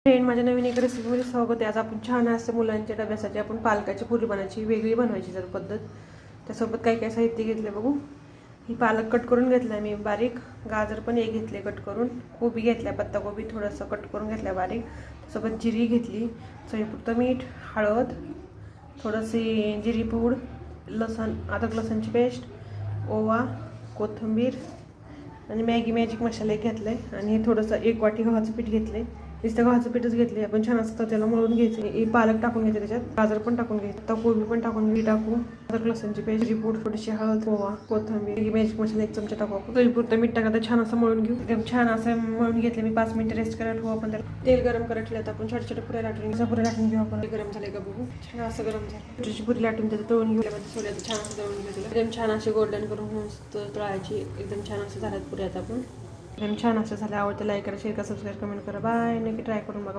Friend, माझ्या नवीन एका रेसिपीमध्ये स्वागत आहे. आज आपण छान असं मुलांच्या डब्यासाठी आपण पालकाची पुरी बनायची वेगळी बनवायची जर पद्धत. त्यासोबत काय काय साहित्य घेतले बघू. ही पालक कट करून घेतला मी बारीक, गाजर पण एक घेतले कट करून, कोबी घेतल्या, पत्ताकोबी थोडंसं कट करून घेतल्या बारीक, त्यासोबत जिरी घेतली, चवीपुरतं मीठ, हळद, थोडंशी जिरी पूड, लसण अद्रक लसणची पेस्ट, ओवा, कोथिंबीर आणि मॅजिक मसाले घेतले आणि हे थोडंसं 1 वाटी गव्हाचं पीठ घेतले. नुसतं गव्हाचं पीठच घेतले. आपण छान असतं त्याला मळून घ्यायचं. हे पालक टाकून घ्यायचे, त्याच्यात गाजर पण टाकून घ्यायचं, तर कोबी पण टाकून टाकू, अद्रक लसणची पेस्ट, जिरी पूड, थोडीशी हळद, ओवा, कोथिंबीर, मॅजिक मसाला 1 चमचा टाकू. चवीपुरतं मीठ टाकायचं, छान असं मळून घेऊ. एकदम छान असं मळून घेतले मी. 5 मिनिटं रेस्ट करायला ठेवू आपण. त्याला तेल गरम करायला ठेवलं. आपण छोट्या छोट्या पुऱ्या लाटून घेऊ आपण. गरम झाले का बघू. छान असं गरम झालं. छोटी पुरी लाटून त्याचं तळून घेऊ. सोड्याचं छान असं तळून घेऊ. एकदम छान अशी गोल्डन करून मस्त तळायची. एकदम छान असं झाल्यात पुऱ्या. आता आपण एकदम छान असं झालं. आवडतं लाईक करा, शेअर करा, सबस्क्राईब, कमेंट करा. बाय. नक्की ट्राय करून बघा.